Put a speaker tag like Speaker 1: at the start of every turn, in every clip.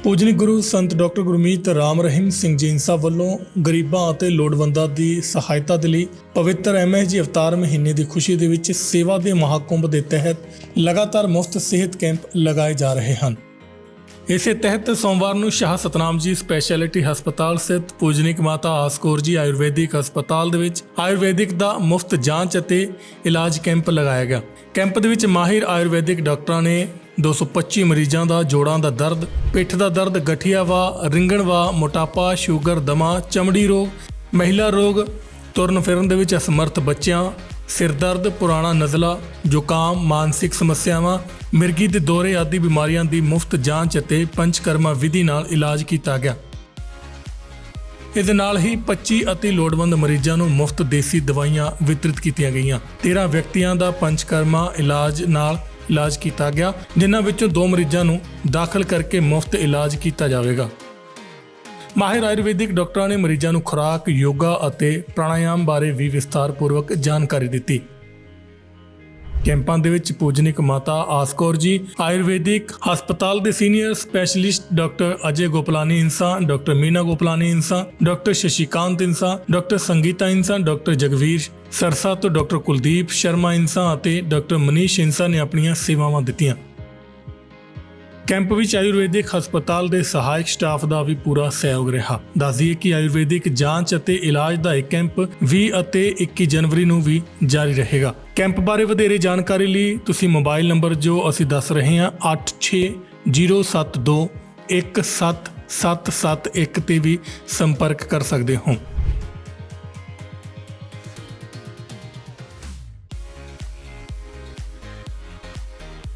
Speaker 1: ਪੂਜਨੀਕ ਗੁਰੂ ਸੰਤ ਡਾਕਟਰ ਗੁਰਮੀਤ ਰਾਮ ਰਹੀਮ ਸਿੰਘ ਜੀ ਇੰਸਾ ਵੱਲੋਂ ਗਰੀਬਾਂ ਅਤੇ ਲੋੜਵੰਦਾਂ ਦੀ ਸਹਾਇਤਾ ਦੇ ਲਈ ਪਵਿੱਤਰ MSG ਅਵਤਾਰ ਮਹੀਨੇ ਦੀ ਖੁਸ਼ੀ ਦੇ ਵਿੱਚ ਸੇਵਾ ਦੇ ਮਹਾਕੁੰਭ ਦੇ ਤਹਿਤ ਲਗਾਤਾਰ ਮੁਫਤ ਸਿਹਤ ਕੈਂਪ ਲਗਾਏ ਜਾ ਰਹੇ ਹਨ। ਇਸੇ ਤਹਿਤ ਸੋਮਵਾਰ ਨੂੰ ਸ਼ਾਹ ਸਤਨਾਮ ਜੀ ਸਪੈਸ਼ਲਿਟੀ ਹਸਪਤਾਲ ਸਥਿਤ ਪੂਜਨੀਕ ਮਾਤਾ ਆਸ ਕੌਰ ਜੀ ਆਯੁਰਵੈਦਿਕ ਹਸਪਤਾਲ ਦੇ ਵਿੱਚ ਆਯੁਰਵੈਦਿਕ ਦਾ ਮੁਫਤ ਜਾਂਚ ਅਤੇ ਇਲਾਜ ਕੈਂਪ ਲਗਾਇਆ ਗਿਆ। ਕੈਂਪ ਦੇ ਵਿੱਚ ਮਾਹਿਰ ਆਯੁਰਵੈਦਿਕ ਡਾਕਟਰਾਂ ਨੇ 225 ਮਰੀਜ਼ਾਂ ਦਾ ਜੋੜਾਂ ਦਾ ਦਰਦ, ਪਿੱਠ ਦਾ ਦਰਦ, ਗਠੀਆਵਾ, ਰਿੰਗਣਵਾ, ਮੋਟਾਪਾ, ਸ਼ੂਗਰ, ਦਮਾ, ਚਮੜੀ ਰੋਗ, ਮਹਿਲਾ ਰੋਗ, ਤੁਰਨ ਫਿਰਨ ਦੇ ਵਿੱਚ ਅਸਮਰਥ ਬੱਚਿਆਂ, ਸਿਰ ਦਰਦ, ਪੁਰਾਣਾ ਨਜ਼ਲਾ, ਜ਼ੁਕਾਮ, ਮਾਨਸਿਕ ਸਮੱਸਿਆਵਾਂ, ਮਿਰਗੀ ਦੇ ਦੌਰੇ ਆਦਿ ਬਿਮਾਰੀਆਂ ਦੀ ਮੁਫਤ ਜਾਂਚ ਅਤੇ ਪੰਚਕਰਮਾ ਵਿਧੀ ਨਾਲ ਇਲਾਜ ਕੀਤਾ ਗਿਆ। ਇਹਦੇ ਨਾਲ ਹੀ 25 ਅਤੀ ਲੋੜਵੰਦ ਮਰੀਜ਼ਾਂ ਨੂੰ ਮੁਫਤ ਦੇਸੀ ਦਵਾਈਆਂ ਵਿਤਰਿਤ ਕੀਤੀਆਂ ਗਈਆਂ। 13 ਵਿਅਕਤੀਆਂ ਦਾ ਪੰਚਕਰਮਾ ਇਲਾਜ ਨਾਲ ਇਲਾਜ ਕੀਤਾ ਗਿਆ, ਜਿਨ੍ਹਾਂ ਵਿੱਚੋਂ 2 ਮਰੀਜ਼ਾਂ ਨੂੰ ਦਾਖਲ ਕਰਕੇ ਮੁਫਤ ਇਲਾਜ ਕੀਤਾ ਜਾਵੇਗਾ। ਮਾਹਿਰ ਆਯੁਰਵੈਦਿਕ ਡਾਕਟਰਾਂ ਨੇ ਮਰੀਜ਼ਾਂ ਨੂੰ ਖੁਰਾਕ, ਯੋਗਾ ਅਤੇ ਪ੍ਰਾਣਾਯਾਮ ਬਾਰੇ ਵੀ ਵਿਸਥਾਰਪੂਰਵਕ ਜਾਣਕਾਰੀ ਦਿੱਤੀ। ਕੈਂਪਾਂ ਦੇ ਵਿੱਚ ਪੂਜਨੀਕ ਮਾਤਾ ਆਸ ਕੌਰ ਜੀ ਆਯੁਰਵੈਦਿਕ ਹਸਪਤਾਲ ਦੇ senior specialist doctor Ajay Goplani Insan, doctor Meena Goplani Insan, doctor Shashikant Insan, doctor Sangeeta Insan, doctor Jagveer Sirsa ਤੋਂ ਡਾਕਟਰ ਕੁਲਦੀਪ ਸ਼ਰਮਾ ਇੰਸਾ ਅਤੇ ਡਾਕਟਰ ਮਨੀਸ਼ ਇੰਸਾ ਨੇ ਆਪਣੀਆਂ ਸੇਵਾਵਾਂ ਦਿੱਤੀਆਂ। ਕੈਂਪ ਵਿੱਚ ਆਯੁਰਵੈਦਿਕ ਹਸਪਤਾਲ ਦੇ ਸਹਾਇਕ ਸਟਾਫ ਦਾ ਵੀ ਪੂਰਾ ਸਹਿਯੋਗ ਰਿਹਾ। ਦੱਸ ਦਈਏ ਕਿ ਆਯੁਰਵੈਦਿਕ ਜਾਂਚ ਅਤੇ ਇਲਾਜ ਦਾ ਇਹ ਕੈਂਪ 20 ਅਤੇ 21 ਜਨਵਰੀ ਨੂੰ ਵੀ ਜਾਰੀ ਰਹੇਗਾ। ਕੈਂਪ ਬਾਰੇ ਵਧੇਰੇ ਜਾਣਕਾਰੀ ਲਈ ਤੁਸੀਂ ਮੋਬਾਈਲ ਨੰਬਰ ਜੋ ਅਸੀਂ ਦੱਸ ਰਹੇ ਹਾਂ 8607217771 ਤੇ ਵੀ ਸੰਪਰਕ ਕਰ ਸਕਦੇ ਹੋ।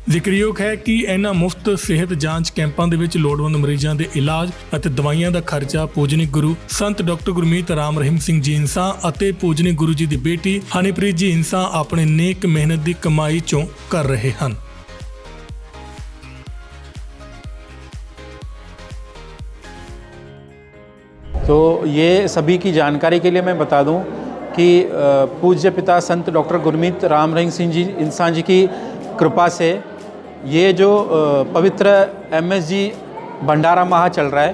Speaker 1: ਜ਼ਿਕਰਯੋਗ ਹੈ ਕਿ ਇਹਨਾਂ ਮੁਫਤ ਸਿਹਤ ਜਾਂਚ ਕੈਂਪਾਂ ਦੇ ਵਿੱਚ ਲੋੜਵੰਦ ਮਰੀਜ਼ਾਂ ਦੇ ਇਲਾਜ ਅਤੇ ਦਵਾਈਆਂ ਦਾ ਖਰਚਾ ਪੂਜਨੀਕ ਗੁਰੂ ਸੰਤ ਡਾਕਟਰ ਗੁਰਮੀਤ ਰਾਮ ਰਹੀਮ ਸਿੰਘ ਜੀ ਇੰਸਾ ਅਤੇ ਪੂਜਨੀਕ ਗੁਰੂ ਜੀ ਦੀ ਬੇਟੀ ਹਨੀਪ੍ਰੀਤ ਜੀ ਇੰਸਾ ਆਪਣੇ ਨੇਕ ਮਿਹਨਤ ਦੀ ਕਮਾਈ ਚੋਂ ਕਰ ਰਹੇ ਹਨ।
Speaker 2: तो ये सभी की जानकारी के लिए मैं बता दूं कि पूज्य पिता संत डॉक्टर गुरमीत राम रहीम सिंह जी इंसान जी की कृपा से ये जो पवित्र MSG भंडारा माह चल रहा है,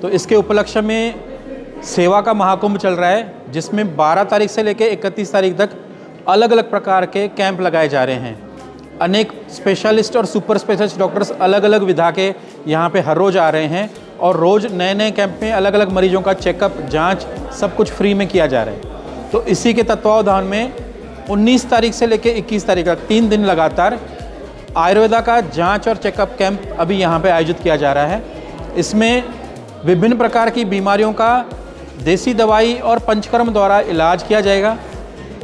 Speaker 2: तो इसके उपलक्ष्य में सेवा का महाकुंभ चल रहा है, जिसमें 12 तारीख से लेकर 31 तारीख तक अलग अलग प्रकार के कैंप लगाए जा रहे हैं। अनेक स्पेशलिस्ट और सुपर स्पेशलिस्ट डॉक्टर्स अलग अलग विधा के यहाँ पे हर रोज़ आ रहे हैं और रोज़ नए नए कैंप में अलग अलग मरीजों का चेकअप, जांच सब कुछ फ्री में किया जा रहा है। तो इसी के तत्वावधान में 19 तारीख से लेकर 21 तारीख तक 3 दिन लगातार आयुर्वेदा का जांच और चेकअप कैंप अभी यहाँ पे आयोजित किया जा रहा है। इसमें विभिन्न प्रकार की बीमारियों का देसी दवाई और पंचकर्म द्वारा इलाज किया जाएगा।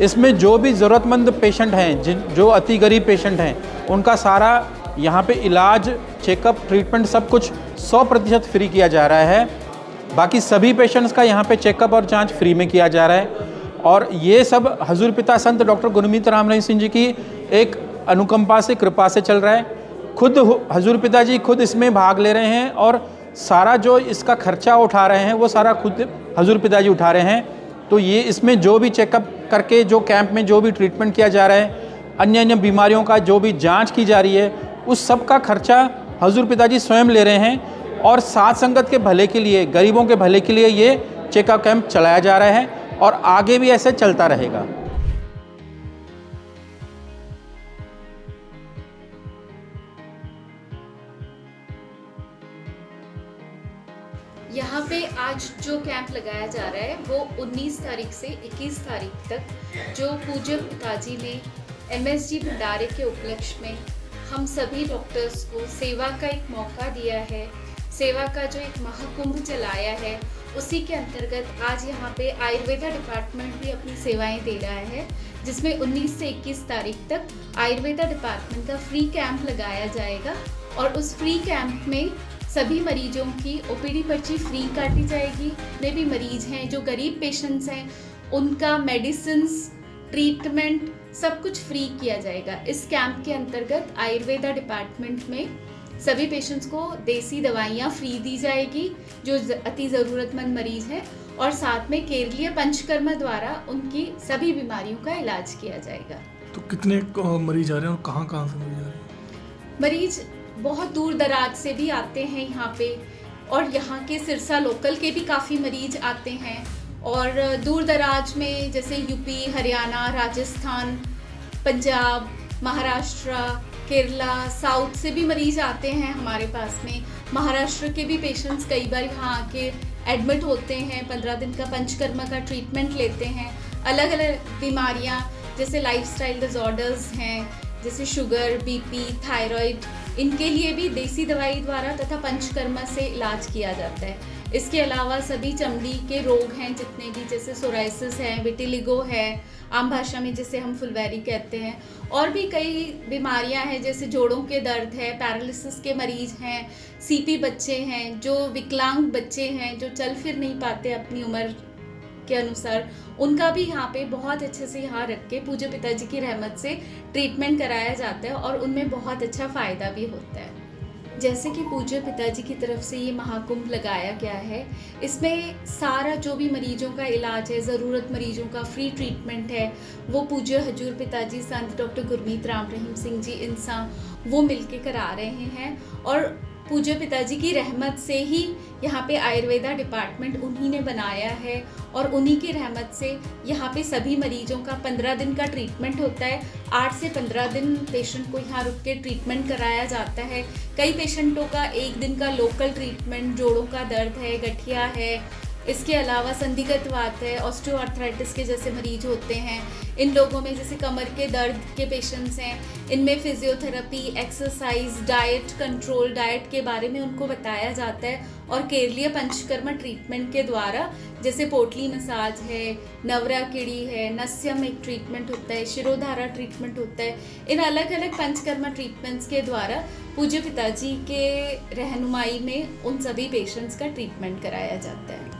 Speaker 2: इसमें जो भी ज़रूरतमंद पेशेंट हैं, जो अति गरीब पेशेंट हैं, उनका सारा यहाँ पे इलाज, चेकअप, ट्रीटमेंट सब कुछ 100% फ्री किया जा रहा है। बाकी सभी पेशेंट्स का यहाँ पे चेकअप और जांच फ्री में किया जा रहा है। और ये सब हजूर पिता संत डॉक्टर गुरमीत राम रहीम सिंह जी की एक अनुकंपा से, कृपा से चल रहा है। खुद हजूर पिताजी खुद इसमें भाग ले रहे हैं और सारा जो इसका खर्चा उठा रहे हैं वो सारा खुद हजूर पिताजी उठा रहे हैं। तो ये इसमें जो भी चेकअप करके, जो कैंप में जो भी ट्रीटमेंट किया जा रहा है, अन्य अन्य बीमारियों का जो भी जांच की जा रही है, उस सब का खर्चा हजूर पिताजी स्वयं ले रहे हैं। और साथ संगत के भले के लिए, गरीबों के भले के लिए ये चेकअप कैंप चलाया जा रहा है और आगे भी ऐसे चलता रहेगा।
Speaker 3: यहाँ पे आज जो कैंप लगाया जा रहा है वो 19 तारीख से 21 तारीख तक जो पूज्य पिताजी ने MSG भंडारे के उपलक्ष्य में हम सभी डॉक्टर्स को सेवा का एक मौका दिया है, सेवा का जो एक महाकुंभ चलाया है, उसी के अंतर्गत आज यहाँ पे आयुर्वेदा डिपार्टमेंट भी अपनी सेवाएं दे रहा है, जिसमें 19 से 21 तारीख तक आयुर्वेदा डिपार्टमेंट का फ्री कैंप लगाया जाएगा। और उस फ्री कैंप में सभी मरीजों की OPD पर्ची फ्री काटी जाएगी। जितने भी मरीज हैं जो गरीब पेशेंट्स हैं उनका मेडिसिन्स ट्रीटमेंट सब कुछ फ्री किया जाएगा। इस कैंप के अंतर्गत आयुर्वेदा डिपार्टमेंट में सभी पेशेंट्स को देसी दवाइयाँ फ्री दी जाएगी जो अति ज़रूरतमंद मरीज हैं, और साथ में केरलीय पंचकर्मा द्वारा उनकी सभी बीमारियों का इलाज किया जाएगा।
Speaker 1: तो कितने मरीज आ रहे हैं और कहाँ कहाँ से मरीज आ रहे हैं?
Speaker 3: मरीज बहुत दूर दराज से भी आते हैं यहाँ पे, और यहाँ के सिरसा लोकल के भी काफ़ी मरीज आते हैं, और दूर दराज में जैसे यूपी, हरियाणा, राजस्थान, पंजाब, महाराष्ट्र, केरला, साउथ से भी मरीज आते हैं हमारे पास में। महाराष्ट्र के भी पेशेंट्स कई बार यहाँ आके एडमिट होते हैं, 15 दिन का पंचकर्मा का ट्रीटमेंट लेते हैं। अलग अलग बीमारियाँ जैसे लाइफस्टाइल डिसऑर्डर्स हैं, जैसे शुगर, बीपी, थायराइड, इनके लिए भी देसी दवाई द्वारा तथा पंचकर्मा से इलाज किया जाता है। इसके अलावा सभी चमड़ी के रोग हैं जितने भी, जैसे सोराइसिस है, विटिलिगो है, आम भाषा में जिसे हम फुलवैरी कहते हैं, और भी कई बीमारियां हैं जैसे जोड़ों के दर्द है, पैरालिसिस के मरीज हैं, सीपी बच्चे हैं, जो विकलांग बच्चे हैं जो चल फिर नहीं पाते अपनी उम्र के अनुसार, उनका भी यहाँ पे बहुत अच्छे से यहाँ रख के पूज्य पिताजी की रहमत से ट्रीटमेंट कराया जाता है, और उनमें बहुत अच्छा फ़ायदा भी होता है। जैसे कि पूज्य पिताजी की तरफ से ये महाकुंभ लगाया गया है, इसमें सारा जो भी मरीजों का इलाज है, ज़रूरत मरीजों का फ्री ट्रीटमेंट है, वो पूज्य हजूर पिताजी संत डॉक्टर गुरमीत राम रहीम सिंह जी इंसान वो मिलके करा रहे हैं। और पूज्य पिताजी की रहमत से ही यहाँ पे आयुर्वेदा डिपार्टमेंट उन्हीं ने बनाया है, और उन्हीं की रहमत से यहाँ पे सभी मरीजों का 15 दिन का ट्रीटमेंट होता है। 8 से 15 दिन पेशेंट को यहाँ रुक के ट्रीटमेंट कराया जाता है। कई पेशेंटों का 1 दिन का लोकल ट्रीटमेंट, जोड़ों का दर्द है, गठिया है, इसके अलावा संधिगत वात है, ऑस्टियोआर्थराइटिस के जैसे मरीज होते हैं। इन लोगों में जैसे कमर के दर्द के पेशेंट्स हैं, इनमें physiotherapy, exercise, diet control, diet के बारे में उनको बताया जाता है। और केरलीय पंचकर्मा ट्रीटमेंट के द्वारा जैसे पोटली मसाज है, नवरा कीड़ी है, नस्यम एक ट्रीटमेंट होता है, शिरोधारा ट्रीटमेंट होता है। इन अलग अलग पंचकर्मा ट्रीटमेंट्स के द्वारा पूज्य पिताजी के रहनुमाई में उन सभी पेशेंट्स का ट्रीटमेंट कराया जाता है।